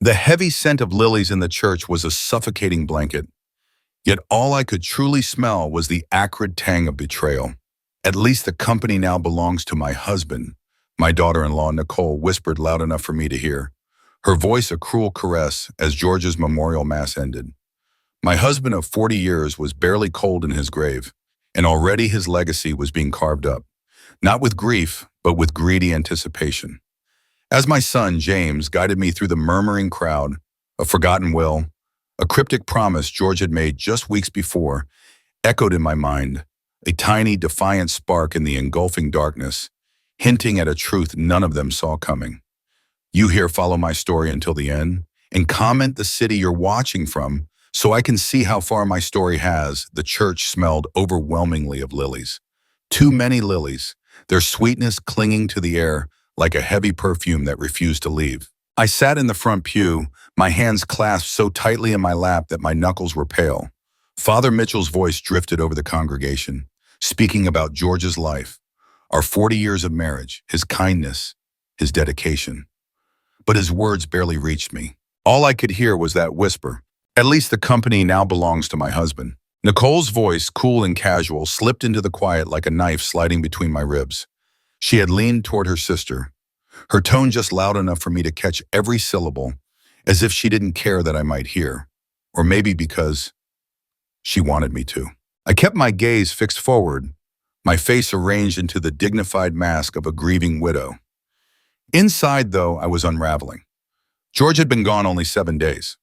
The heavy scent of lilies in the church was a suffocating blanket, yet all I could truly smell was the acrid tang of betrayal. At least the company now belongs to my husband, my daughter-in-law Nicole whispered loud enough for me to hear, her voice a cruel caress as George's memorial mass ended. My husband of 40 years was barely cold in his grave, and already his legacy was being carved up, not with grief, but with greedy anticipation. As my son, James, guided me through the murmuring crowd, a forgotten will, a cryptic promise George had made just weeks before, echoed in my mind, a tiny, defiant spark in the engulfing darkness, hinting at a truth none of them saw coming. You here follow my story until the end, and comment the city you're watching from so I can see how far my story has. The church smelled overwhelmingly of lilies. Too many lilies, their sweetness clinging to the air like a heavy perfume that refused to leave. I sat in the front pew, my hands clasped so tightly in my lap that my knuckles were pale. Father Mitchell's voice drifted over the congregation, speaking about George's life, our 40 years of marriage, his kindness, his dedication. But his words barely reached me. All I could hear was that whisper, "At least the company now belongs to my husband." Nicole's voice, cool and casual, slipped into the quiet like a knife sliding between my ribs. She had leaned toward her sister, her tone just loud enough for me to catch every syllable, as if she didn't care that I might hear, or maybe because she wanted me to. I kept my gaze fixed forward, my face arranged into the dignified mask of a grieving widow. Inside, though, I was unraveling. George had been gone only 7 days.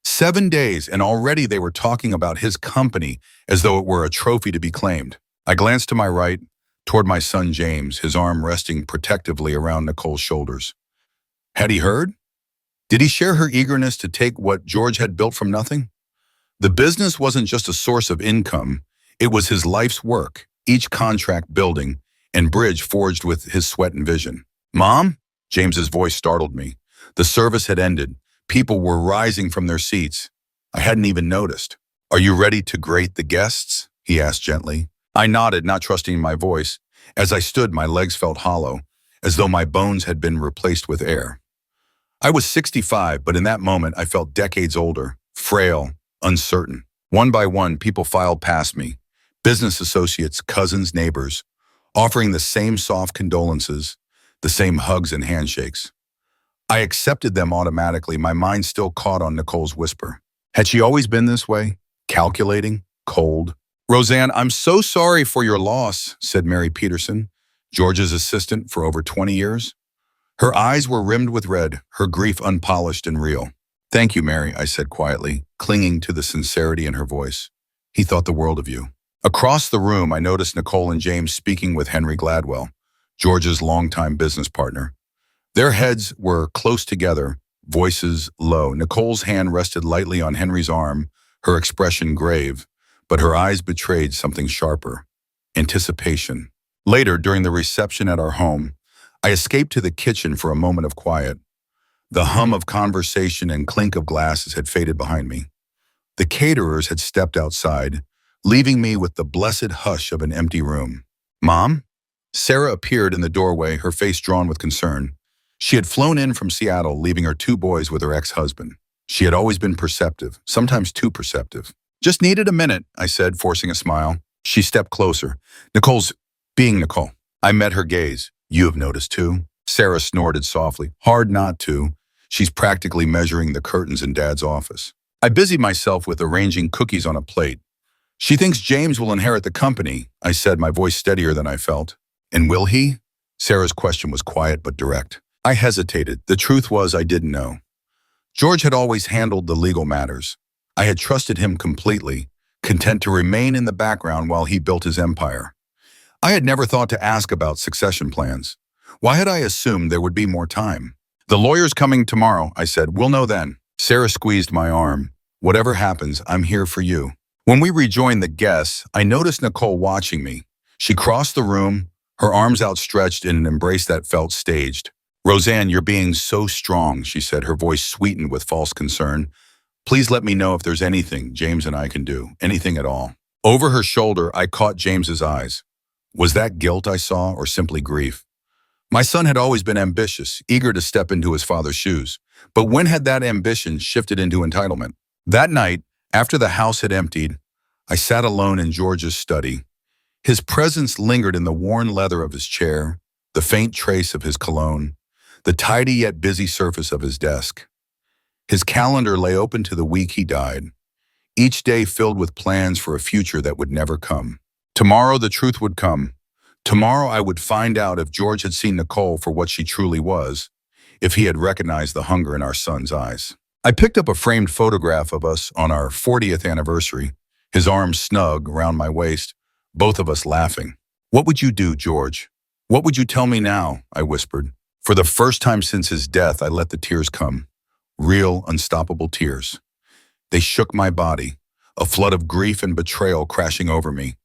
7 days, and already they were talking about his company as though it were a trophy to be claimed. I glanced to my right, toward my son James, his arm resting protectively around Nicole's shoulders. Had he heard? Did he share her eagerness to take what George had built from nothing? The business wasn't just a source of income, it was his life's work, each contract building and bridge forged with his sweat and vision. "Mom?" James's voice startled me. The service had ended. People were rising from their seats. I hadn't even noticed. "Are you ready to greet the guests?" he asked gently. I nodded, not trusting my voice. As I stood, my legs felt hollow, as though my bones had been replaced with air. I was 65, but in that moment I felt decades older, frail, uncertain. One by one, people filed past me, business associates, cousins, neighbors, offering the same soft condolences, the same hugs and handshakes. I accepted them automatically, my mind still caught on Nicole's whisper. Had she always been this way? Calculating? Cold? "Roseanne, I'm so sorry for your loss," said Mary Peterson, George's assistant for over 20 years. Her eyes were rimmed with red, her grief unpolished and real. "Thank you, Mary," I said quietly, clinging to the sincerity in her voice. "He thought the world of you." Across the room, I noticed Nicole and James speaking with Henry Gladwell, George's longtime business partner. Their heads were close together, voices low. Nicole's hand rested lightly on Henry's arm, her expression grave, but her eyes betrayed something sharper, anticipation. Later, during the reception at our home, I escaped to the kitchen for a moment of quiet. The hum of conversation and clink of glasses had faded behind me. The caterers had stepped outside, leaving me with the blessed hush of an empty room. "Mom?" Sarah appeared in the doorway, her face drawn with concern. She had flown in from Seattle, leaving her 2 boys with her ex-husband. She had always been perceptive, sometimes too perceptive. "Just needed a minute," I said, forcing a smile. She stepped closer. "Nicole's being Nicole." I met her gaze. "You have noticed too?" Sarah snorted softly. "Hard not to. She's practically measuring the curtains in Dad's office." I busied myself with arranging cookies on a plate. "She thinks James will inherit the company," I said, my voice steadier than I felt. "And will he?" Sarah's question was quiet but direct. I hesitated. The truth was I didn't know. George had always handled the legal matters. I had trusted him completely, content to remain in the background while he built his empire. I had never thought to ask about succession plans. Why had I assumed there would be more time? "The lawyer's coming tomorrow," I said. "We'll know then." Sarah squeezed my arm. "Whatever happens, I'm here for you." When we rejoined the guests, I noticed Nicole watching me. She crossed the room, her arms outstretched in an embrace that felt staged. "Roseanne, you're being so strong," she said, her voice sweetened with false concern. "Please let me know if there's anything James and I can do, anything at all." Over her shoulder, I caught James's eyes. Was that guilt I saw, or simply grief? My son had always been ambitious, eager to step into his father's shoes. But when had that ambition shifted into entitlement? That night, after the house had emptied, I sat alone in George's study. His presence lingered in the worn leather of his chair, the faint trace of his cologne, the tidy yet busy surface of his desk. His calendar lay open to the week he died, each day filled with plans for a future that would never come. Tomorrow the truth would come. Tomorrow I would find out if George had seen Nicole for what she truly was, if he had recognized the hunger in our son's eyes. I picked up a framed photograph of us on our 40th anniversary, his arms snug around my waist, both of us laughing. "What would you do, George? What would you tell me now?" I whispered. For the first time since his death, I let the tears come. Real, unstoppable tears. They shook my body, a flood of grief and betrayal crashing over me.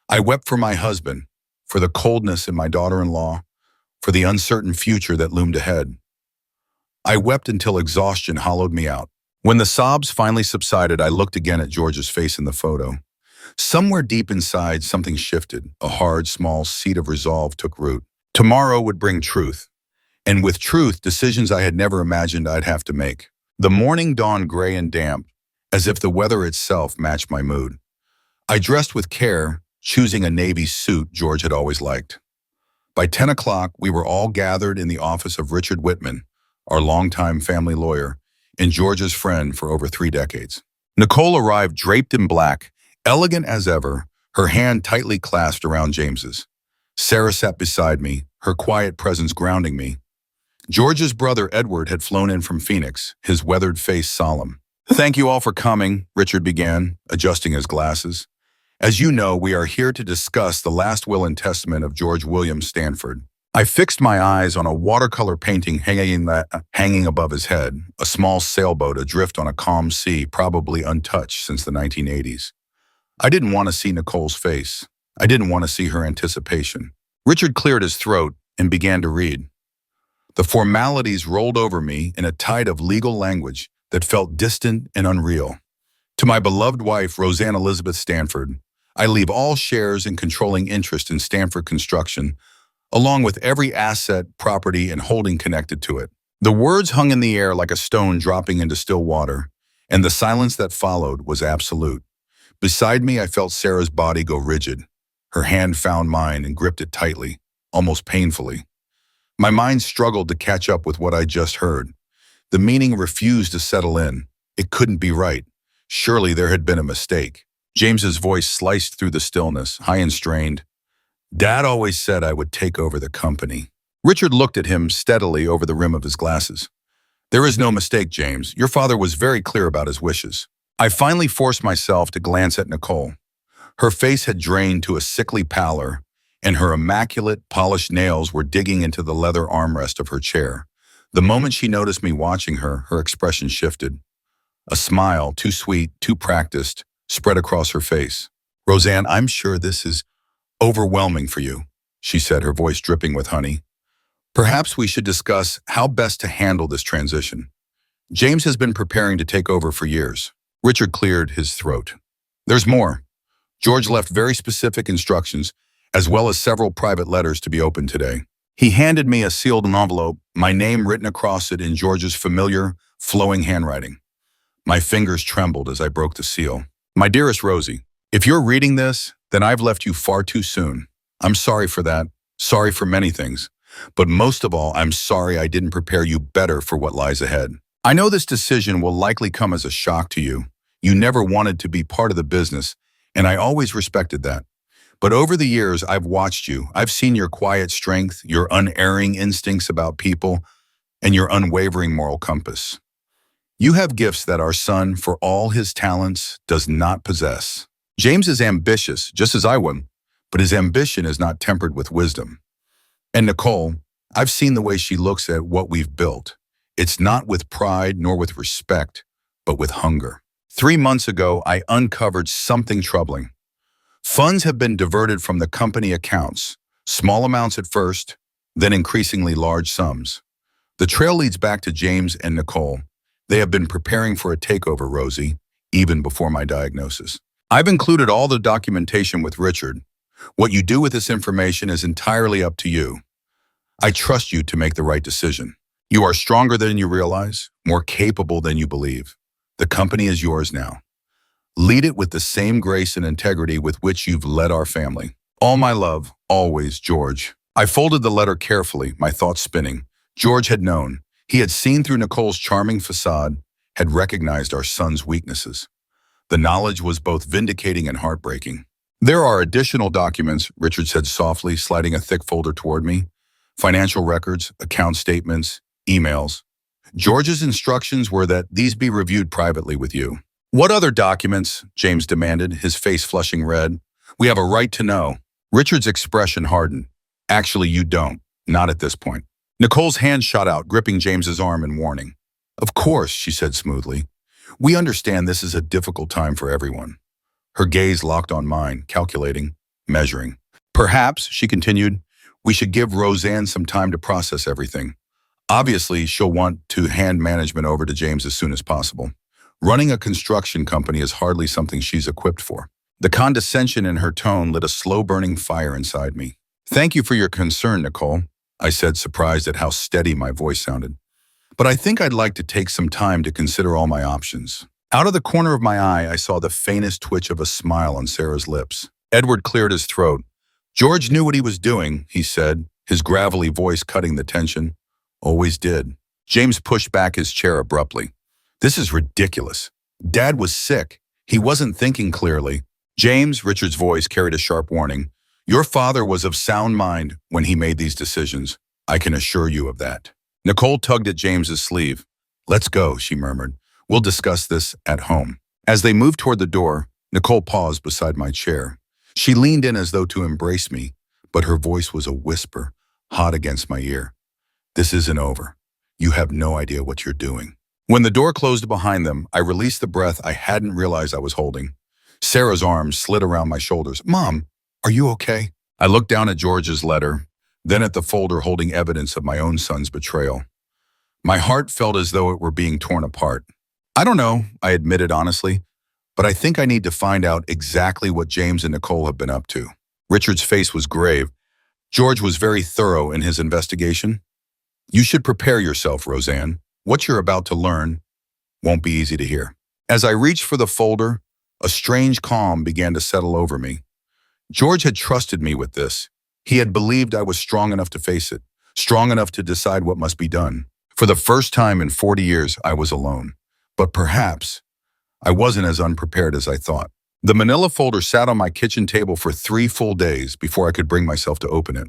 I wept for my husband, for the coldness in my daughter-in-law, for the uncertain future that loomed ahead. I wept until exhaustion hollowed me out. When the sobs finally subsided, I looked again at George's face in the photo. Somewhere deep inside, something shifted. A hard, small seed of resolve took root. Tomorrow would bring truth. And with truth, decisions I had never imagined I'd have to make. The morning dawned gray and damp, as if the weather itself matched my mood. I dressed with care, choosing a navy suit George had always liked. By 10 o'clock, we were all gathered in the office of Richard Whitman, our longtime family lawyer, and George's friend for over 3 decades. Nicole arrived draped in black, elegant as ever, her hand tightly clasped around James's. Sarah sat beside me, her quiet presence grounding me. George's brother Edward had flown in from Phoenix, his weathered face solemn. "Thank you all for coming," Richard began, adjusting his glasses. "As you know, we are here to discuss the last will and testament of George William Stanford." I fixed my eyes on a watercolor painting hanging above his head, a small sailboat adrift on a calm sea, probably untouched since the 1980s. I didn't want to see Nicole's face. I didn't want to see her anticipation. Richard cleared his throat and began to read. The formalities rolled over me in a tide of legal language that felt distant and unreal. To my beloved wife, Roseanne Elizabeth Stanford, I leave all shares and controlling interest in Stanford Construction, along with every asset, property, and holding connected to it. The words hung in the air like a stone dropping into still water, and the silence that followed was absolute. Beside me, I felt Sarah's body go rigid. Her hand found mine and gripped it tightly, almost painfully. My mind struggled to catch up with what I just heard. The meaning refused to settle in. It couldn't be right. Surely there had been a mistake. James's voice sliced through the stillness, high and strained. "Dad always said I would take over the company." Richard looked at him steadily over the rim of his glasses. "There is no mistake, James. Your father was very clear about his wishes." I finally forced myself to glance at Nicole. Her face had drained to a sickly pallor, and her immaculate, polished nails were digging into the leather armrest of her chair. The moment she noticed me watching her, her expression shifted. A smile, too sweet, too practiced, spread across her face. "Roseanne, I'm sure this is overwhelming for you," she said, her voice dripping with honey. "Perhaps we should discuss how best to handle this transition. James has been preparing to take over for years." Richard cleared his throat. "There's more. George left very specific instructions, as well as several private letters to be opened today. He handed me a sealed envelope, my name written across it in George's familiar, flowing handwriting. My fingers trembled as I broke the seal. My dearest Rosie, if you're reading this, then I've left you far too soon. I'm sorry for that, sorry for many things, but most of all, I'm sorry I didn't prepare you better for what lies ahead. I know this decision will likely come as a shock to you. You never wanted to be part of the business, and I always respected that. But over the years, I've watched you. I've seen your quiet strength, your unerring instincts about people, and your unwavering moral compass. You have gifts that our son, for all his talents, does not possess. James is ambitious, just as I would, but his ambition is not tempered with wisdom. And Nicole, I've seen the way she looks at what we've built. It's not with pride nor with respect, but with hunger. 3 months ago, I uncovered something troubling. Funds have been diverted from the company accounts, small amounts at first, then increasingly large sums. The trail leads back to James and Nicole. They have been preparing for a takeover, Rosie, even before my diagnosis. I've included all the documentation with Richard. What you do with this information is entirely up to you. I trust you to make the right decision. You are stronger than you realize, more capable than you believe. The company is yours now. Lead it with the same grace and integrity with which you've led our family. All my love, always, George. I folded the letter carefully, my thoughts spinning. George had known. He had seen through Nicole's charming facade, had recognized our son's weaknesses. The knowledge was both vindicating and heartbreaking. There are additional documents, Richard said softly, sliding a thick folder toward me. Financial records, account statements, emails. George's instructions were that these be reviewed privately with you. What other documents? James demanded, his face flushing red. We have a right to know. Richard's expression hardened. Actually, you don't. Not at this point. Nicole's hand shot out, gripping James's arm in warning. Of course, she said smoothly. We understand this is a difficult time for everyone. Her gaze locked on mine, calculating, measuring. Perhaps, she continued, we should give Roseanne some time to process everything. Obviously, she'll want to hand management over to James as soon as possible. Running a construction company is hardly something she's equipped for. The condescension in her tone lit a slow-burning fire inside me. Thank you for your concern, Nicole, I said, surprised at how steady my voice sounded. But I think I'd like to take some time to consider all my options. Out of the corner of my eye, I saw the faintest twitch of a smile on Sarah's lips. Edward cleared his throat. George knew what he was doing, he said, his gravelly voice cutting the tension. Always did. James pushed back his chair abruptly. This is ridiculous. Dad was sick. He wasn't thinking clearly. James, Richard's voice carried a sharp warning. Your father was of sound mind when he made these decisions. I can assure you of that. Nicole tugged at James's sleeve. Let's go, she murmured. We'll discuss this at home. As they moved toward the door, Nicole paused beside my chair. She leaned in as though to embrace me, but her voice was a whisper, hot against my ear. This isn't over. You have no idea what you're doing. When the door closed behind them, I released the breath I hadn't realized I was holding. Sarah's arms slid around my shoulders. Mom, are you okay? I looked down at George's letter, then at the folder holding evidence of my own son's betrayal. My heart felt as though it were being torn apart. I don't know, I admitted honestly, but I think I need to find out exactly what James and Nicole have been up to. Richard's face was grave. George was very thorough in his investigation. You should prepare yourself, Roseanne. What you're about to learn won't be easy to hear. As I reached for the folder, a strange calm began to settle over me. George had trusted me with this. He had believed I was strong enough to face it, strong enough to decide what must be done. For the first time in 40 years, I was alone. But perhaps I wasn't as unprepared as I thought. The manila folder sat on my kitchen table for 3 full days before I could bring myself to open it.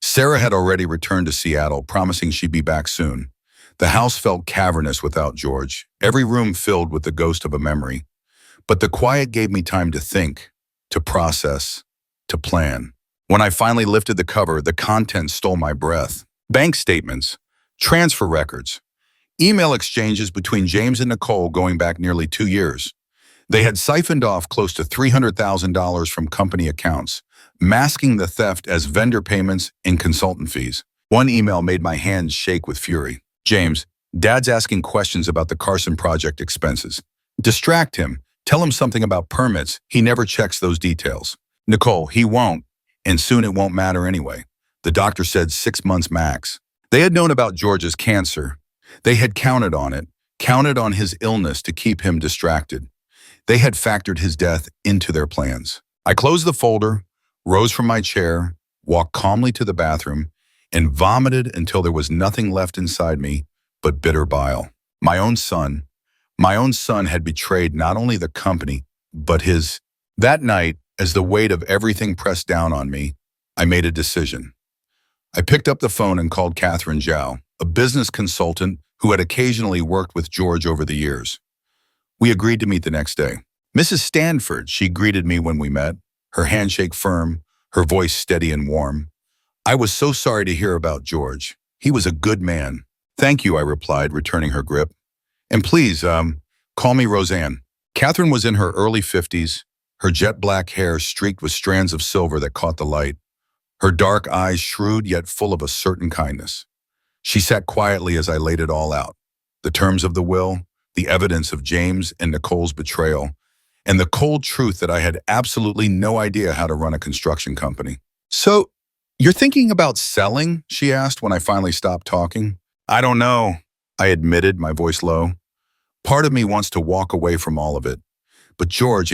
Sarah had already returned to Seattle, promising she'd be back soon. The house felt cavernous without George, every room filled with the ghost of a memory. But the quiet gave me time to think, to process, to plan. When I finally lifted the cover, the contents stole my breath. Bank statements, transfer records, email exchanges between James and Nicole going back nearly 2 years. They had siphoned off close to $300,000 from company accounts, masking the theft as vendor payments and consultant fees. One email made my hands shake with fury. James, Dad's asking questions about the Carson project expenses. Distract him. Tell him something about permits. He never checks those details. Nicole, he won't. And soon it won't matter anyway. The doctor said 6 months max. They had known about George's cancer. They had counted on it, counted on his illness to keep him distracted. They had factored his death into their plans. I closed the folder, rose from my chair, walked calmly to the bathroom, and vomited until there was nothing left inside me but bitter bile. My own son had betrayed not only the company, but his. That night, as the weight of everything pressed down on me, I made a decision. I picked up the phone and called Catherine Zhao, a business consultant who had occasionally worked with George over the years. We agreed to meet the next day. Mrs. Stanford, she greeted me when we met, her handshake firm, her voice steady and warm. I was so sorry to hear about George. He was a good man. Thank you, I replied, returning her grip. And please, call me Roseanne. Catherine was in her early 50s, her jet black hair streaked with strands of silver that caught the light, her dark eyes shrewd yet full of a certain kindness. She sat quietly as I laid it all out. The terms of the will, the evidence of James and Nicole's betrayal, and the cold truth that I had absolutely no idea how to run a construction company. So, "You're thinking about selling?" she asked when I finally stopped talking. "I don't know," I admitted, my voice low. Part of me wants to walk away from all of it. But George,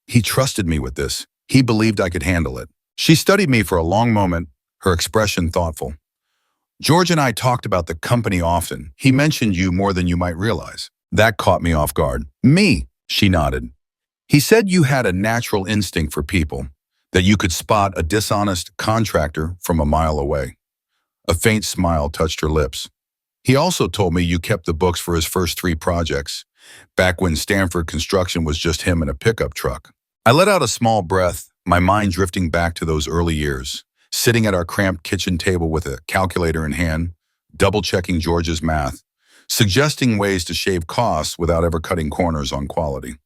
he trusted me with this. He believed I could handle it. She studied me for a long moment, her expression thoughtful. "George and I talked about the company often. He mentioned you more than you might realize." That caught me off guard. "Me?" She nodded. "He said you had a natural instinct for people, that you could spot a dishonest contractor from a mile away." A faint smile touched her lips. "He also told me you kept the books for his first 3 projects, back when Stanford Construction was just him and a pickup truck." I let out a small breath, my mind drifting back to those early years, sitting at our cramped kitchen table with a calculator in hand, double-checking George's math, suggesting ways to shave costs without ever cutting corners on quality.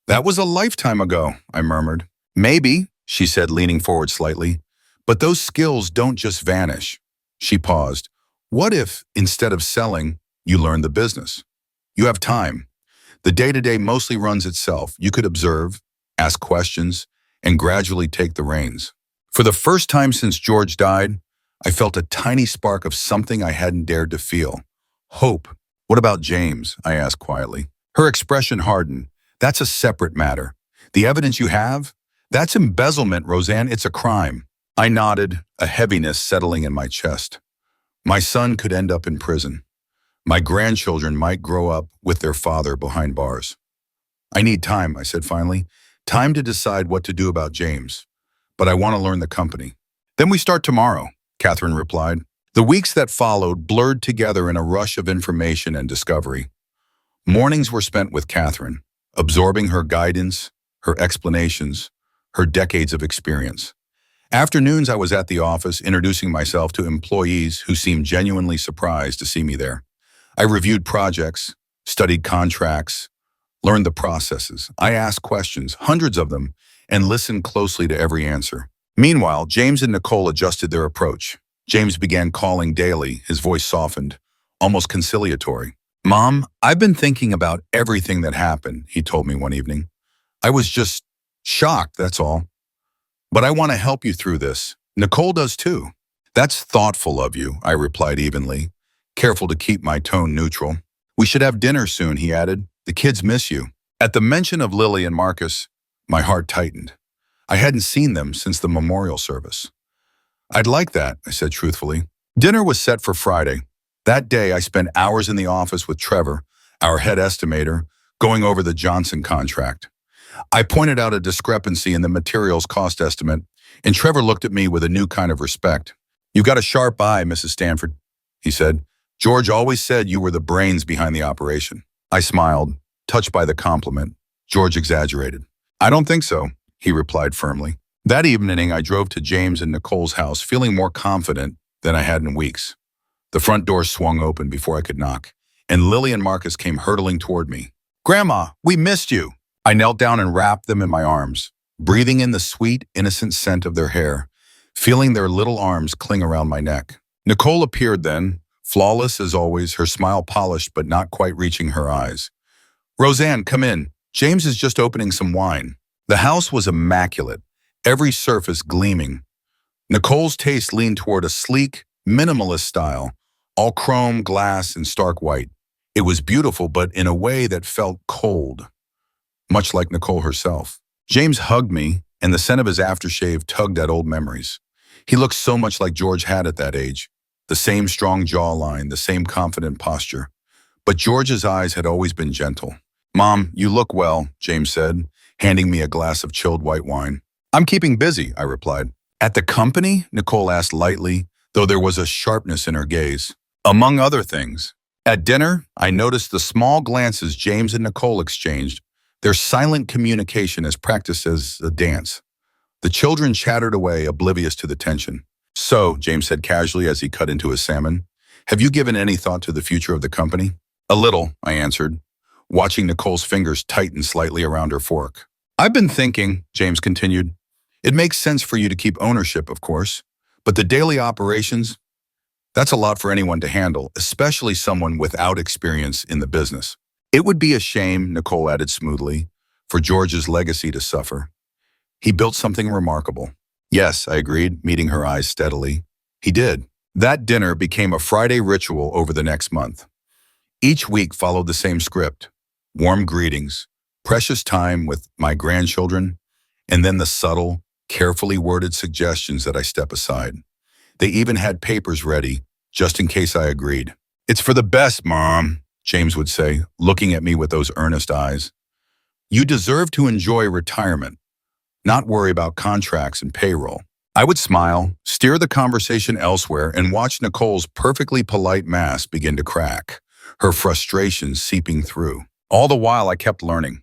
"That was a lifetime ago," I murmured. "Maybe," she said, leaning forward slightly, "but those skills don't just vanish." She paused. "What if, instead of selling, you learn the business? You have time. The day-to-day mostly runs itself. You could observe, ask questions, and gradually take the reins." For the first time since George died, I felt a tiny spark of something I hadn't dared to feel. Hope. "What about James?" I asked quietly. Her expression hardened. "That's a separate matter. The evidence you have? That's embezzlement, Roseanne. It's a crime." I nodded, a heaviness settling in my chest. My son could end up in prison. My grandchildren might grow up with their father behind bars. "I need time," I said finally. "Time to decide what to do about James. But I want to learn the company." "Then we start tomorrow," Catherine replied. The weeks that followed blurred together in a rush of information and discovery. Mornings were spent with Catherine, absorbing her guidance, her explanations, her decades of experience. Afternoons, I was at the office introducing myself to employees who seemed genuinely surprised to see me there. I reviewed projects, studied contracts, learned the processes. I asked questions, hundreds of them, and listened closely to every answer. Meanwhile, James and Nicole adjusted their approach. James began calling daily, his voice softened, almost conciliatory. "Mom, I've been thinking about everything that happened," he told me one evening. "I was just shocked, that's all. But I want to help you through this. Nicole does too." "That's thoughtful of you," I replied evenly, careful to keep my tone neutral. "We should have dinner soon," he added. "The kids miss you." At the mention of Lily and Marcus, my heart tightened. I hadn't seen them since the memorial service. "I'd like that," I said truthfully. Dinner was set for Friday. That day, I spent hours in the office with Trevor, our head estimator, going over the Johnson contract. I pointed out a discrepancy in the materials cost estimate, and Trevor looked at me with a new kind of respect. "You've got a sharp eye, Mrs. Stanford," he said. "George always said you were the brains behind the operation." I smiled, touched by the compliment. George exaggerated. "I don't think so," he replied firmly. That evening, I drove to James and Nicole's house feeling more confident than I had in weeks. The front door swung open before I could knock, and Lily and Marcus came hurtling toward me. "Grandma, we missed you." I knelt down and wrapped them in my arms, breathing in the sweet, innocent scent of their hair, feeling their little arms cling around my neck. Nicole appeared then, flawless as always, her smile polished but not quite reaching her eyes. "Roseanne, come in. James is just opening some wine." The house was immaculate, every surface gleaming. Nicole's taste leaned toward a sleek, minimalist style, all chrome, glass, and stark white. It was beautiful, but in a way that felt cold, much like Nicole herself. James hugged me, and the scent of his aftershave tugged at old memories. He looked so much like George had at that age, the same strong jawline, the same confident posture. But George's eyes had always been gentle. "Mom, you look well," James said, handing me a glass of chilled white wine. "I'm keeping busy," I replied. "At the company?" Nicole asked lightly, though there was a sharpness in her gaze. "Among other things." At dinner, I noticed the small glances James and Nicole exchanged, their silent communication as practiced as a dance. The children chattered away, oblivious to the tension. "So," James said casually as he cut into his salmon, "have you given any thought to the future of the company?" "A little," I answered, watching Nicole's fingers tighten slightly around her fork. "I've been thinking," James continued, "it makes sense for you to keep ownership, of course, but the daily operations, that's a lot for anyone to handle, especially someone without experience in the business. It would be a shame," Nicole added smoothly, "for George's legacy to suffer. He built something remarkable." Yes, I agreed, meeting her eyes steadily. He did. That dinner became a Friday ritual over the next month. Each week followed the same script: warm greetings, precious time with my grandchildren, and then the subtle, carefully worded suggestions that I step aside. They even had papers ready, just in case I agreed. "It's for the best, Mom," James would say, looking at me with those earnest eyes. "You deserve to enjoy retirement, not worry about contracts and payroll." I would smile, steer the conversation elsewhere, and watch Nicole's perfectly polite mask begin to crack, her frustration seeping through. All the while, I kept learning.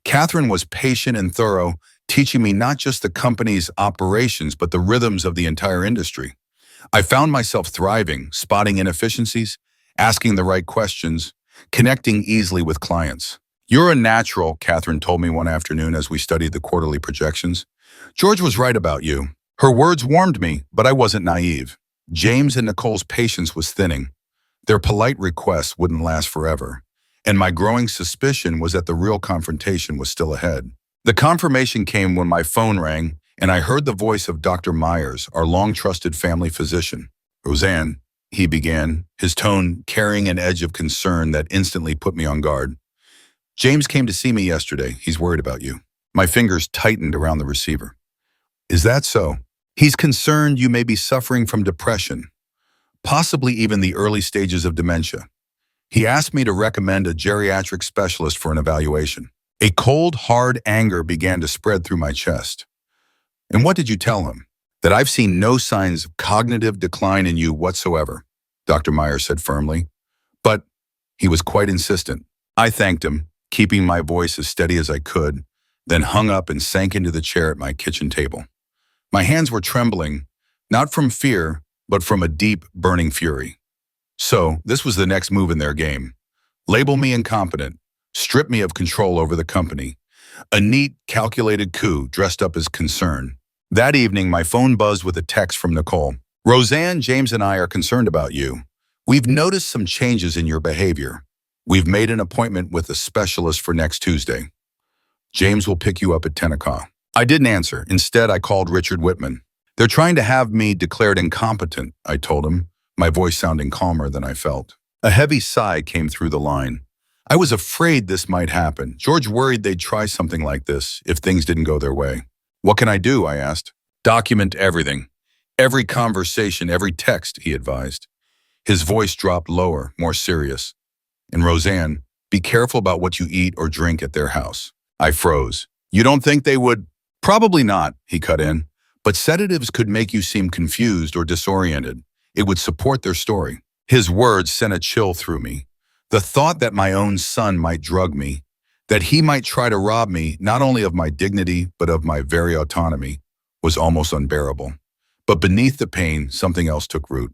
Catherine was patient and thorough, teaching me not just the company's operations, but the rhythms of the entire industry. I found myself thriving, spotting inefficiencies, asking the right questions, connecting easily with clients. "You're a natural," Catherine told me one afternoon as we studied the quarterly projections. "George was right about you." Her words warmed me, but I wasn't naive. James and Nicole's patience was thinning. Their polite requests wouldn't last forever, and my growing suspicion was that the real confrontation was still ahead. The confirmation came when my phone rang, and I heard the voice of Dr. Myers, our long-trusted family physician. "Roseanne," he began, his tone carrying an edge of concern that instantly put me on guard. "James came to see me yesterday. He's worried about you." My fingers tightened around the receiver. "Is that so?" "He's concerned you may be suffering from depression, possibly even the early stages of dementia. He asked me to recommend a geriatric specialist for an evaluation." A cold, hard anger began to spread through my chest. "And what did you tell him?" "That I've seen no signs of cognitive decline in you whatsoever," Dr. Myers said firmly. "But," he was quite insistent. I thanked him, keeping my voice as steady as I could, then hung up and sank into the chair at my kitchen table. My hands were trembling, not from fear, but from a deep, burning fury. So, this was the next move in their game. Label me incompetent, strip me of control over the company. A neat, calculated coup dressed up as concern. That evening, my phone buzzed with a text from Nicole. "Roseanne, James and I are concerned about you. We've noticed some changes in your behavior. We've made an appointment with a specialist for next Tuesday. James will pick you up at 10 o'clock. I didn't answer. Instead, I called Richard Whitman. "They're trying to have me declared incompetent," I told him, my voice sounding calmer than I felt. A heavy sigh came through the line. I was afraid this might happen. George worried they'd try something like this if things didn't go their way. "What can I do?" I asked. "Document everything. Every conversation, every text," he advised. His voice dropped lower, more serious. "And Roseanne, be careful about what you eat or drink at their house." I froze. "You don't think they would?" "Probably not," he cut in. "But sedatives could make you seem confused or disoriented. It would support their story." His words sent a chill through me. The thought that my own son might drug me, that he might try to rob me not only of my dignity but of my very autonomy, was almost unbearable. But beneath the pain, something else took root.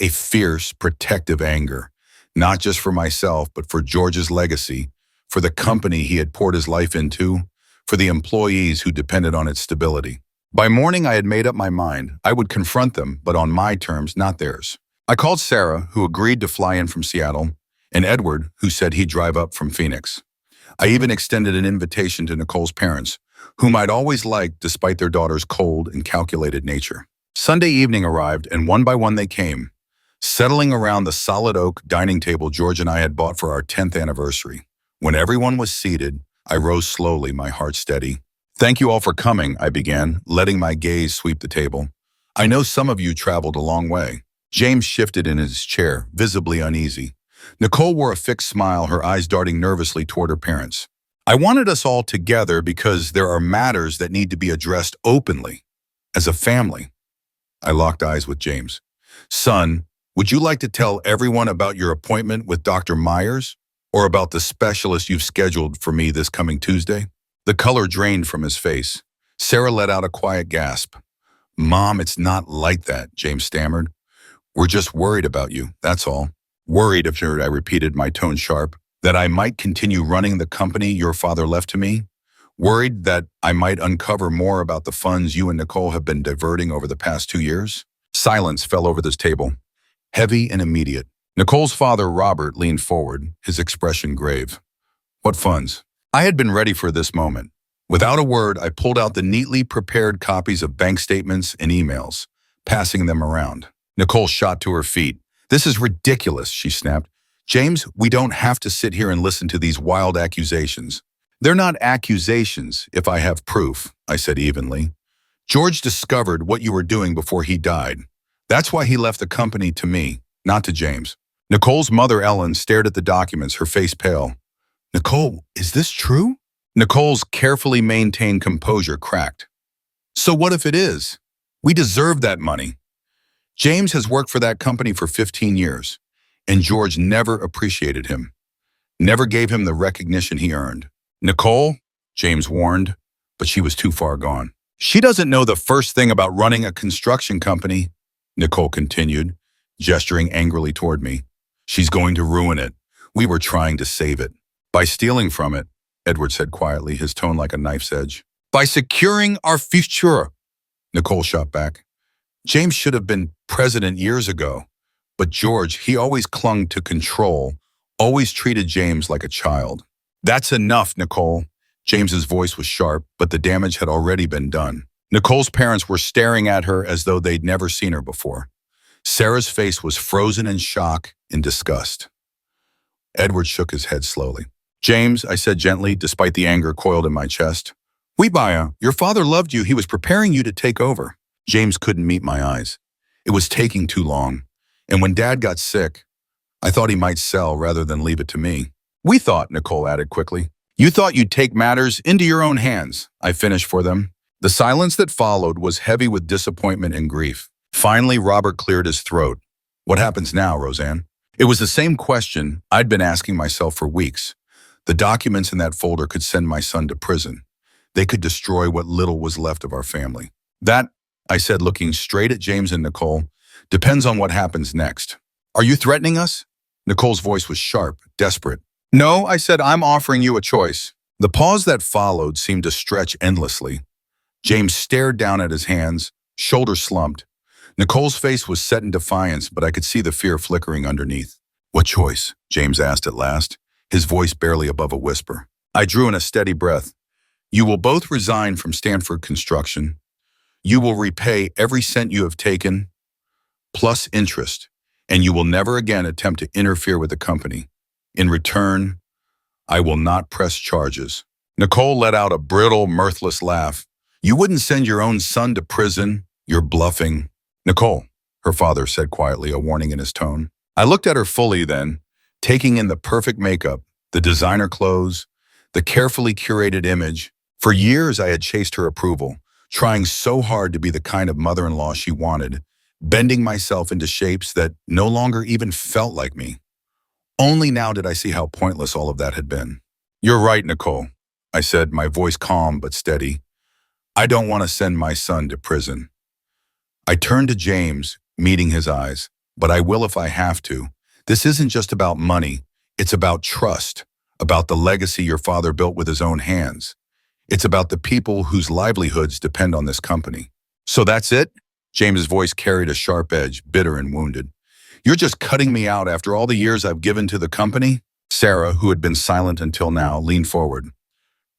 A fierce, protective anger, not just for myself, but for George's legacy, for the company he had poured his life into, for the employees who depended on its stability. By morning, I had made up my mind. I would confront them, but on my terms, not theirs. I called Sarah, who agreed to fly in from Seattle, and Edward, who said he'd drive up from Phoenix. I even extended an invitation to Nicole's parents, whom I'd always liked despite their daughter's cold and calculated nature. Sunday evening arrived, and one by one they came, settling around the solid oak dining table George and I had bought for our 10th anniversary. When everyone was seated, I rose slowly, my heart steady. "Thank you all for coming," I began, letting my gaze sweep the table. "I know some of you traveled a long way." James shifted in his chair, visibly uneasy. Nicole wore a fixed smile, her eyes darting nervously toward her parents. "I wanted us all together because there are matters that need to be addressed openly, as a family." I locked eyes with James. "Son, would you like to tell everyone about your appointment with Dr. Myers? Or about the specialist you've scheduled for me this coming Tuesday?" The color drained from his face. Sarah let out a quiet gasp. "Mom, it's not like that," James stammered. "We're just worried about you, that's all." "Worried of her," I repeated, my tone sharp. "That I might continue running the company your father left to me? Worried that I might uncover more about the funds you and Nicole have been diverting over the past 2 years?" Silence fell over this table, heavy and immediate. Nicole's father, Robert, leaned forward, his expression grave. "What funds?" I had been ready for this moment. Without a word, I pulled out the neatly prepared copies of bank statements and emails, passing them around. Nicole shot to her feet. "This is ridiculous," she snapped. "James, we don't have to sit here and listen to these wild accusations." "They're not accusations if I have proof," I said evenly. "George discovered what you were doing before he died. That's why he left the company to me, not to James." Nicole's mother, Ellen, stared at the documents, her face pale. "Nicole, is this true?" Nicole's carefully maintained composure cracked. "So what if it is? We deserve that money. James has worked for that company for 15 years, and George never appreciated him, never gave him the recognition he earned." "Nicole," James warned, but she was too far gone. "She doesn't know the first thing about running a construction company," Nicole continued, gesturing angrily toward me. "She's going to ruin it. We were trying to save it." "By stealing from it," Edward said quietly, his tone like a knife's edge. "By securing our future," Nicole shot back. "James should have been president years ago, but George, he always clung to control, always treated James like a child." "That's enough, Nicole." James's voice was sharp, but the damage had already been done. Nicole's parents were staring at her as though they'd never seen her before. Sarah's face was frozen in shock and disgust. Edward shook his head slowly. "James," I said gently, despite the anger coiled in my chest. "Wibaya, your father loved you. He was preparing you to take over." James couldn't meet my eyes. It was taking too long. And when Dad got sick, I thought he might sell rather than leave it to me. "We thought," Nicole added quickly. "You thought you'd take matters into your own hands," I finished for them. The silence that followed was heavy with disappointment and grief. Finally, Robert cleared his throat. "What happens now, Roseanne?" It was the same question I'd been asking myself for weeks. The documents in that folder could send my son to prison. They could destroy what little was left of our family. "That," I said, looking straight at James and Nicole, "depends on what happens next." "Are you threatening us?" Nicole's voice was sharp, desperate. "No," I said, "I'm offering you a choice." The pause that followed seemed to stretch endlessly. James stared down at his hands, shoulders slumped. Nicole's face was set in defiance, but I could see the fear flickering underneath. "What choice?" James asked at last, his voice barely above a whisper. I drew in a steady breath. "You will both resign from Stanford Construction. You will repay every cent you have taken, plus interest, and you will never again attempt to interfere with the company. In return, I will not press charges." Nicole let out a brittle, mirthless laugh. "You wouldn't send your own son to prison. You're bluffing." "Nicole," her father said quietly, a warning in his tone. I looked at her fully then, taking in the perfect makeup, the designer clothes, the carefully curated image. For years I had chased her approval, trying so hard to be the kind of mother-in-law she wanted, bending myself into shapes that no longer even felt like me. Only now did I see how pointless all of that had been. "You're right, Nicole," I said, my voice calm but steady. "I don't want to send my son to prison." I turned to James, meeting his eyes. "But I will if I have to. This isn't just about money. It's about trust, about the legacy your father built with his own hands. It's about the people whose livelihoods depend on this company." "So that's it?" James's voice carried a sharp edge, bitter and wounded. "You're just cutting me out after all the years I've given to the company?" Sarah, who had been silent until now, leaned forward.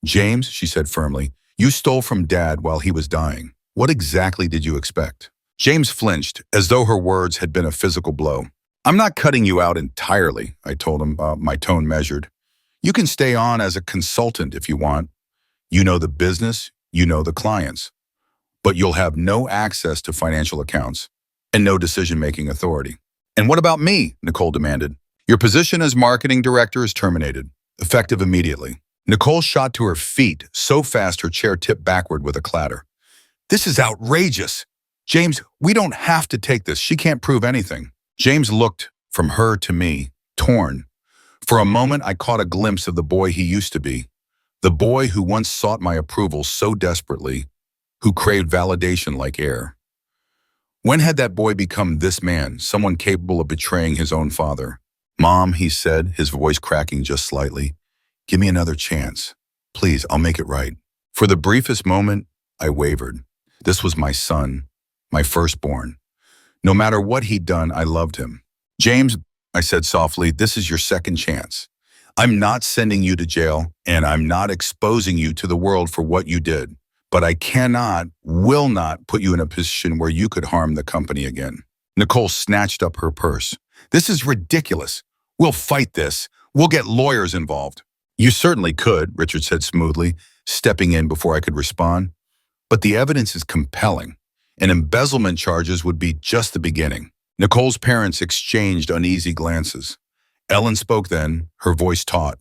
"James," she said firmly, "you stole from Dad while he was dying. What exactly did you expect?" James flinched, as though her words had been a physical blow. "I'm not cutting you out entirely," I told him, my tone measured. "You can stay on as a consultant if you want. You know the business, you know the clients. But you'll have no access to financial accounts and no decision-making authority." "And what about me?" Nicole demanded. "Your position as marketing director is terminated, effective immediately." Nicole shot to her feet so fast her chair tipped backward with a clatter. "This is outrageous. James, we don't have to take this. She can't prove anything." James looked from her to me, torn. For a moment, I caught a glimpse of the boy he used to be, the boy who once sought my approval so desperately, who craved validation like air. When had that boy become this man, someone capable of betraying his own father? "Mom," he said, his voice cracking just slightly, "give me another chance. Please, I'll make it right." For the briefest moment, I wavered. This was my son, my firstborn. No matter what he'd done, I loved him. "James," I said softly, "this is your second chance. I'm not sending you to jail, and I'm not exposing you to the world for what you did. But I will not put you in a position where you could harm the company again. Nicole snatched up her purse. This is ridiculous. We'll fight this. We'll get lawyers involved. You certainly could, Richard said smoothly, stepping in before I could respond. But the evidence is compelling, and embezzlement charges would be just the beginning. Nicole's parents exchanged uneasy glances. Ellen spoke then, her voice taut.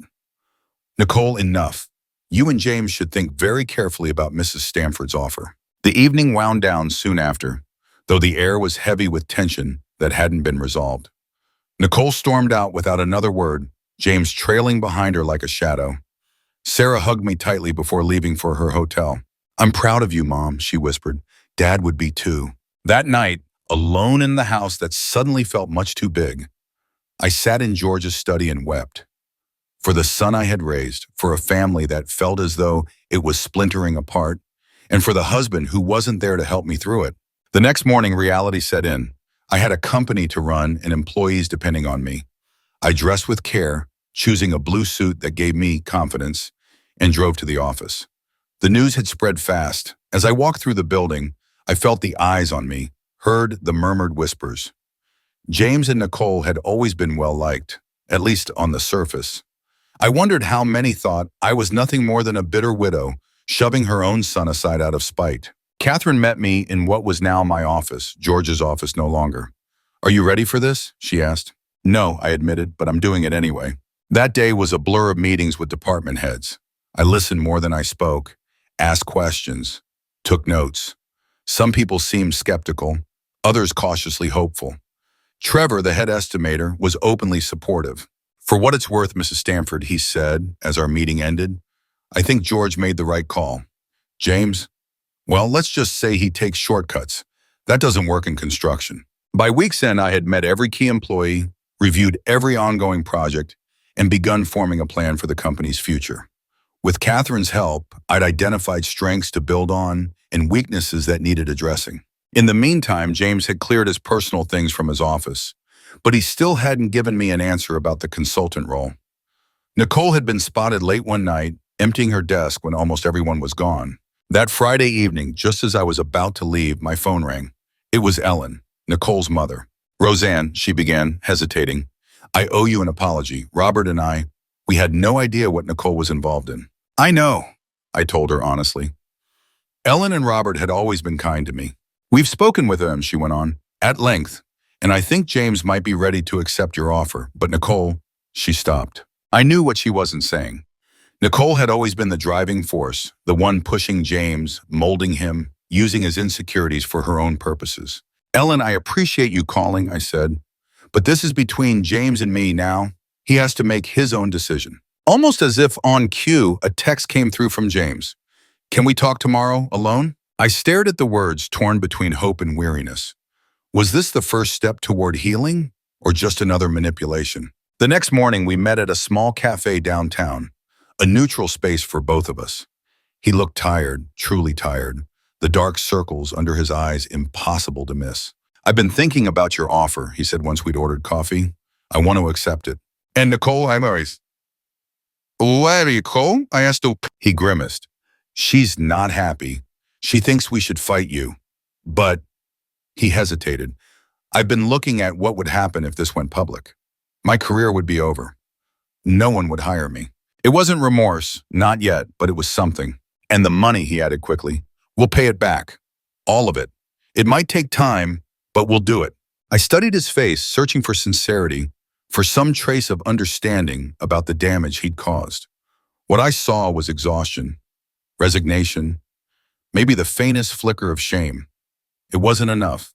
Nicole, enough. You and James should think very carefully about Mrs. Stanford's offer. The evening wound down soon after, though the air was heavy with tension that hadn't been resolved. Nicole stormed out without another word, James trailing behind her like a shadow. Sarah hugged me tightly before leaving for her hotel. I'm proud of you, Mom, she whispered. Dad would be too. That night, alone in the house that suddenly felt much too big, I sat in George's study and wept. For the son I had raised, for a family that felt as though it was splintering apart, and for the husband who wasn't there to help me through it. The next morning, reality set in. I had a company to run and employees depending on me. I dressed with care, choosing a blue suit that gave me confidence, and drove to the office. The news had spread fast. As I walked through the building, I felt the eyes on me, heard the murmured whispers. James and Nicole had always been well-liked, at least on the surface. I wondered how many thought I was nothing more than a bitter widow, shoving her own son aside out of spite. Catherine met me in what was now my office, George's office no longer. Are you ready for this? She asked. No, I admitted, but I'm doing it anyway. That day was a blur of meetings with department heads. I listened more than I spoke, asked questions, took notes. Some people seemed skeptical, others cautiously hopeful. Trevor, the head estimator, was openly supportive. For what it's worth, Mrs. Stanford, he said as our meeting ended, I think George made the right call. James, well, let's just say he takes shortcuts. That doesn't work in construction. By week's end, I had met every key employee, reviewed every ongoing project, and begun forming a plan for the company's future. With Catherine's help, I'd identified strengths to build on and weaknesses that needed addressing. In the meantime, James had cleared his personal things from his office, but he still hadn't given me an answer about the consultant role. Nicole had been spotted late one night, emptying her desk when almost everyone was gone. That Friday evening, just as I was about to leave, my phone rang. It was Ellen, Nicole's mother. Roseanne, she began, hesitating. I owe you an apology. Robert and we had no idea what Nicole was involved in. I know, I told her honestly. Ellen and Robert had always been kind to me. We've spoken with them, she went on, at length, and I think James might be ready to accept your offer. But Nicole, she stopped. I knew what she wasn't saying. Nicole had always been the driving force, the one pushing James, molding him, using his insecurities for her own purposes. Ellen, I appreciate you calling, I said, but this is between James and me now. He has to make his own decision. Almost as if on cue, a text came through from James. Can we talk tomorrow, alone? I stared at the words torn between hope and weariness. Was this the first step toward healing, or just another manipulation? The next morning, we met at a small cafe downtown, a neutral space for both of us. He looked tired, truly tired, the dark circles under his eyes impossible to miss. I've been thinking about your offer, he said once we'd ordered coffee. I want to accept it. And Nicole, I'm always. Where are you, Cole? I asked her. He grimaced. She's not happy. She thinks we should fight you. But he hesitated. I've been looking at what would happen if this went public. My career would be over. No one would hire me. It wasn't remorse, not yet, but it was something. And the money, he added quickly. We'll pay it back. All of it. It might take time, but we'll do it. I studied his face, searching for sincerity, for some trace of understanding about the damage he'd caused. What I saw was exhaustion, resignation, maybe the faintest flicker of shame. It wasn't enough,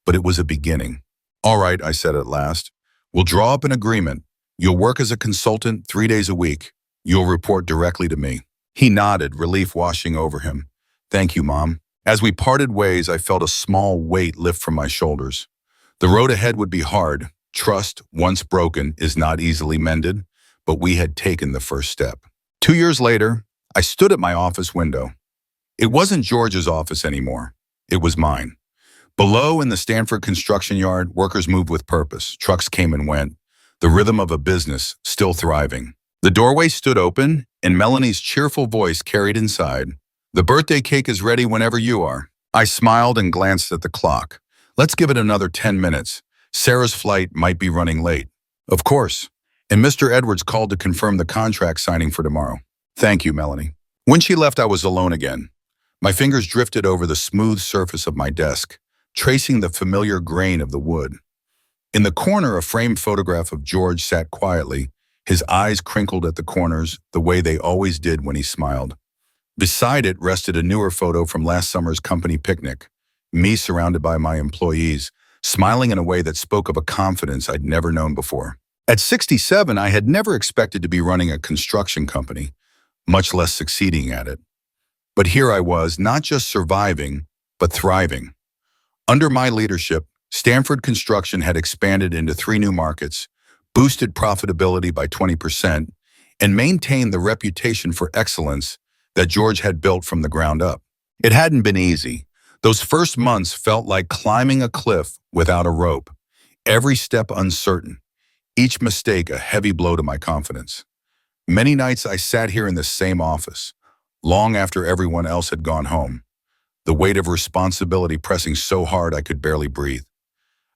but it was a beginning. All right, I said at last. We'll draw up an agreement. You'll work as a consultant 3 days a week. You'll report directly to me. He nodded, relief washing over him. Thank you, Mom. As we parted ways, I felt a small weight lift from my shoulders. The road ahead would be hard. Trust, once broken, is not easily mended, but we had taken the first step. 2 years later, I stood at my office window. It wasn't George's office anymore. It was mine. Below in the Stanford Construction yard, workers moved with purpose. Trucks came and went. The rhythm of a business still thriving. The doorway stood open, and Melanie's cheerful voice carried inside. "The birthday cake is ready whenever you are." I smiled and glanced at the clock. "Let's give it another 10 minutes. Sarah's flight might be running late." "Of course." And Mr. Edwards called to confirm the contract signing for tomorrow. "Thank you, Melanie." When she left, I was alone again. My fingers drifted over the smooth surface of my desk, tracing the familiar grain of the wood. In the corner, a framed photograph of George sat quietly, his eyes crinkled at the corners the way they always did when he smiled. Beside it rested a newer photo from last summer's company picnic, me surrounded by my employees, smiling in a way that spoke of a confidence I'd never known before. At 67, I had never expected to be running a construction company, much less succeeding at it. But here I was, not just surviving, but thriving. Under my leadership, Stanford Construction had expanded into 3 new markets, boosted profitability by 20%, and maintained the reputation for excellence that George had built from the ground up. It hadn't been easy. Those first months felt like climbing a cliff without a rope, every step uncertain, each mistake a heavy blow to my confidence. Many nights I sat here in the same office, long after everyone else had gone home, the weight of responsibility pressing so hard I could barely breathe.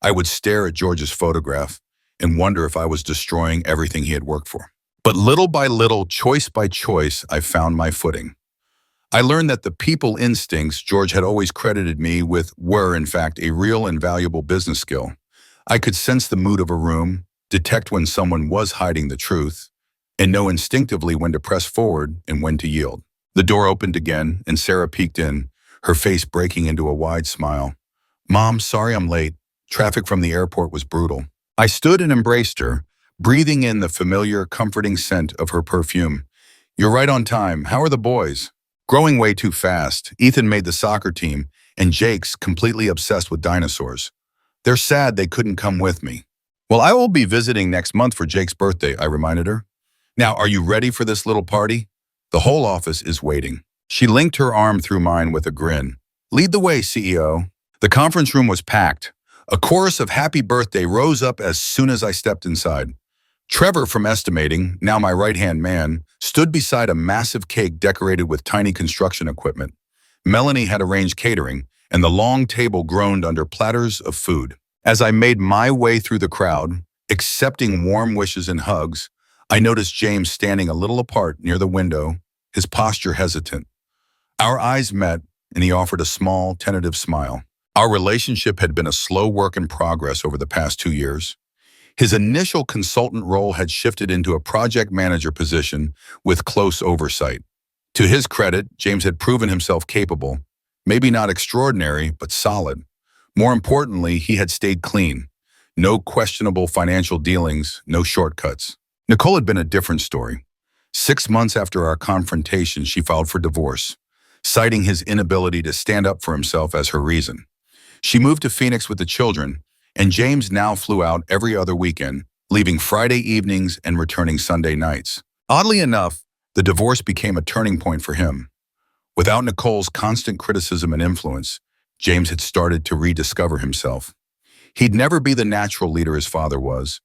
I would stare at George's photograph and wonder if I was destroying everything he had worked for. But little by little, choice by choice, I found my footing. I learned that the people instincts George had always credited me with were, in fact, a real and valuable business skill. I could sense the mood of a room, detect when someone was hiding the truth, and know instinctively when to press forward and when to yield. The door opened again, and Sarah peeked in, her face breaking into a wide smile. "Mom, sorry I'm late. Traffic from the airport was brutal." I stood and embraced her, breathing in the familiar, comforting scent of her perfume. "You're right on time. How are the boys?" "Growing way too fast. Ethan made the soccer team, and Jake's completely obsessed with dinosaurs. They're sad they couldn't come with me." "Well, I will be visiting next month for Jake's birthday," I reminded her. "Now, are you ready for this little party? The whole office is waiting." She linked her arm through mine with a grin. "Lead the way, CEO." The conference room was packed. A chorus of happy birthday rose up as soon as I stepped inside. Trevor from estimating, now my right-hand man, stood beside a massive cake decorated with tiny construction equipment. Melanie had arranged catering, and the long table groaned under platters of food. As I made my way through the crowd, accepting warm wishes and hugs, I noticed James standing a little apart near the window, his posture hesitant. Our eyes met, and he offered a small, tentative smile. Our relationship had been a slow work in progress over the past 2 years. His initial consultant role had shifted into a project manager position with close oversight. To his credit, James had proven himself capable, maybe not extraordinary, but solid. More importantly, he had stayed clean. No questionable financial dealings, no shortcuts. Nicole had been a different story. 6 months after our confrontation, she filed for divorce, citing his inability to stand up for himself as her reason. She moved to Phoenix with the children, and James now flew out every other weekend, leaving Friday evenings and returning Sunday nights. Oddly enough, the divorce became a turning point for him. Without Nicole's constant criticism and influence, James had started to rediscover himself. He'd never be the natural leader his father was,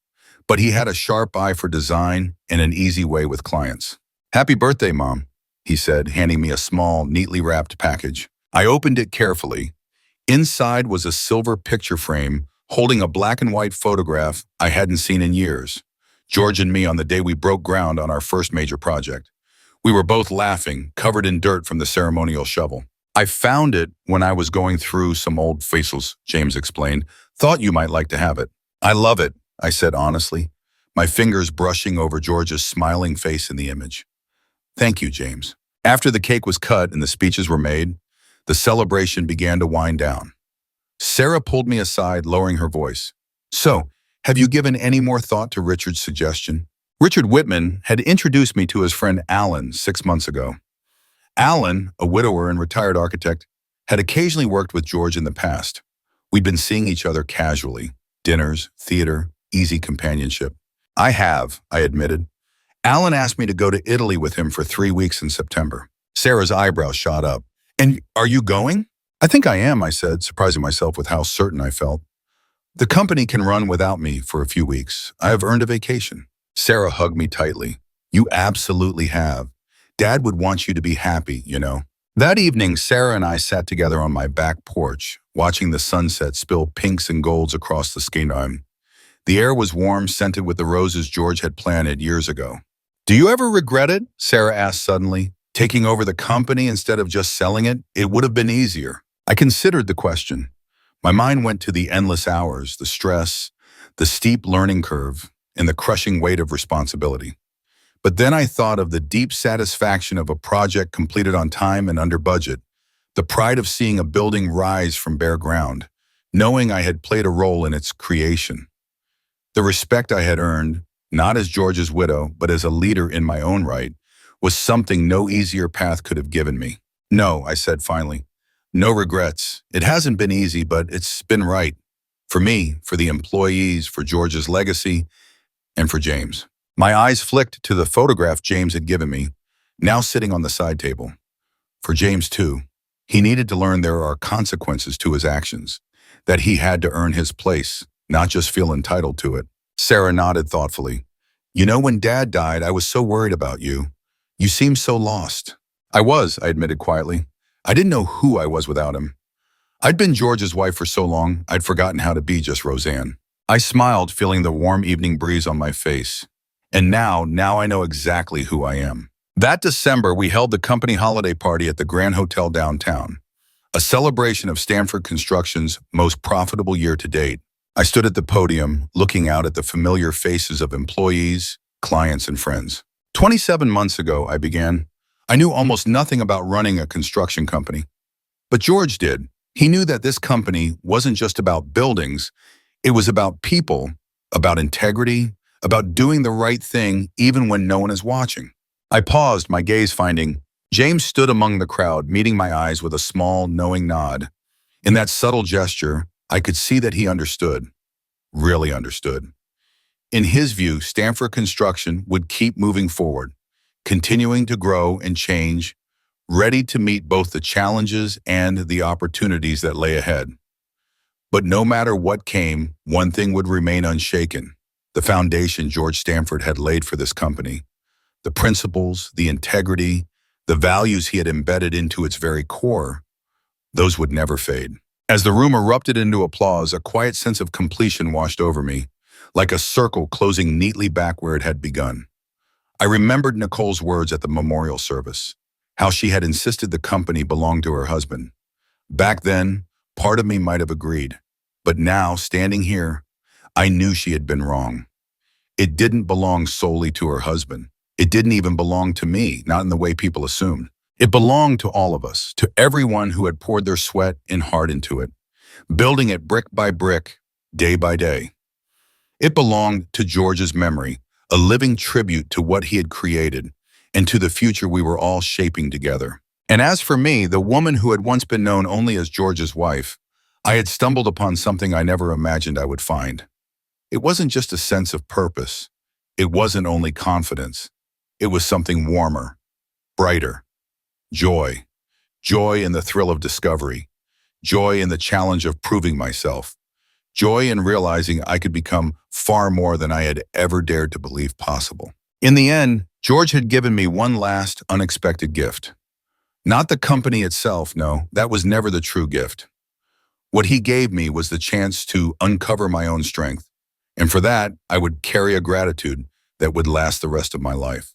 but he had a sharp eye for design and an easy way with clients. "Happy birthday, Mom," he said, handing me a small, neatly wrapped package. I opened it carefully. Inside was a silver picture frame holding a black and white photograph I hadn't seen in years. George and me on the day we broke ground on our first major project. We were both laughing, covered in dirt from the ceremonial shovel. "I found it when I was going through some old facials," James explained. "Thought you might like to have it." "I love it," I said honestly, my fingers brushing over George's smiling face in the image. "Thank you, James." After the cake was cut and the speeches were made, the celebration began to wind down. Sarah pulled me aside, lowering her voice. "So, have you given any more thought to Richard's suggestion?" Richard Whitman had introduced me to his friend Alan 6 months ago. Alan, a widower and retired architect, had occasionally worked with George in the past. We'd been seeing each other casually, dinners, theater, easy companionship. I admitted. Alan asked me to go to Italy with him for 3 weeks in September. Sarah's eyebrows shot up. "And are you going?" "I think I am," I said, surprising myself with how certain I felt. "The company can run without me for a few weeks. I have earned a vacation." Sarah hugged me tightly. You absolutely have. Dad would want you to be happy, you know. That evening, Sarah and I sat together on my back porch, watching the sunset spill pinks and golds across the skyline. The air was warm, scented with the roses George had planted years ago. Do you ever regret it? Sarah asked suddenly. Taking over the company instead of just selling it? It would have been easier. I considered the question. My mind went to the endless hours, the stress, the steep learning curve, and the crushing weight of responsibility. But then I thought of the deep satisfaction of a project completed on time and under budget, the pride of seeing a building rise from bare ground, knowing I had played a role in its creation. The respect I had earned, not as George's widow, but as a leader in my own right, was something no easier path could have given me. No, I said finally. No regrets. It hasn't been easy, but it's been right. For me, for the employees, for George's legacy, and for James. My eyes flicked to the photograph James had given me, now sitting on the side table. For James, too. He needed to learn there are consequences to his actions, that he had to earn his place, not just feel entitled to it. Sarah nodded thoughtfully. You know, when Dad died, I was so worried about you. You seemed so lost. I admitted quietly. I didn't know who I was without him. I'd been George's wife for so long, I'd forgotten how to be just Roseanne. I smiled, feeling the warm evening breeze on my face. And now I know exactly who I am. That December, we held the company holiday party at the Grand Hotel downtown, a celebration of Stanford Construction's most profitable year to date. I stood at the podium, looking out at the familiar faces of employees, clients, and friends. 27 months ago, I began. I knew almost nothing about running a construction company. But George did. He knew that this company wasn't just about buildings, it was about people, about integrity, about doing the right thing even when no one is watching. I paused, my gaze finding. James stood among the crowd, meeting my eyes with a small, knowing nod. In that subtle gesture, I could see that he understood, really understood. In his view, Stanford Construction would keep moving forward, continuing to grow and change, ready to meet both the challenges and the opportunities that lay ahead. But no matter what came, one thing would remain unshaken: the foundation George Stanford had laid for this company. The principles, the integrity, the values he had embedded into its very core, those would never fade. As the room erupted into applause, a quiet sense of completion washed over me, like a circle closing neatly back where it had begun. I remembered Nicole's words at the memorial service, how she had insisted the company belonged to her husband. Back then, part of me might have agreed, but now, standing here, I knew she had been wrong. It didn't belong solely to her husband. It didn't even belong to me, not in the way people assumed. It belonged to all of us, to everyone who had poured their sweat and heart into it, building it brick by brick, day by day. It belonged to George's memory, a living tribute to what he had created and to the future we were all shaping together. And as for me, the woman who had once been known only as George's wife, I had stumbled upon something I never imagined I would find. It wasn't just a sense of purpose. It wasn't only confidence. It was something warmer, brighter. Joy. Joy in the thrill of discovery. Joy in the challenge of proving myself. Joy in realizing I could become far more than I had ever dared to believe possible. In the end, George had given me one last, unexpected gift. Not the company itself, no, that was never the true gift. What he gave me was the chance to uncover my own strength. And for that, I would carry a gratitude that would last the rest of my life.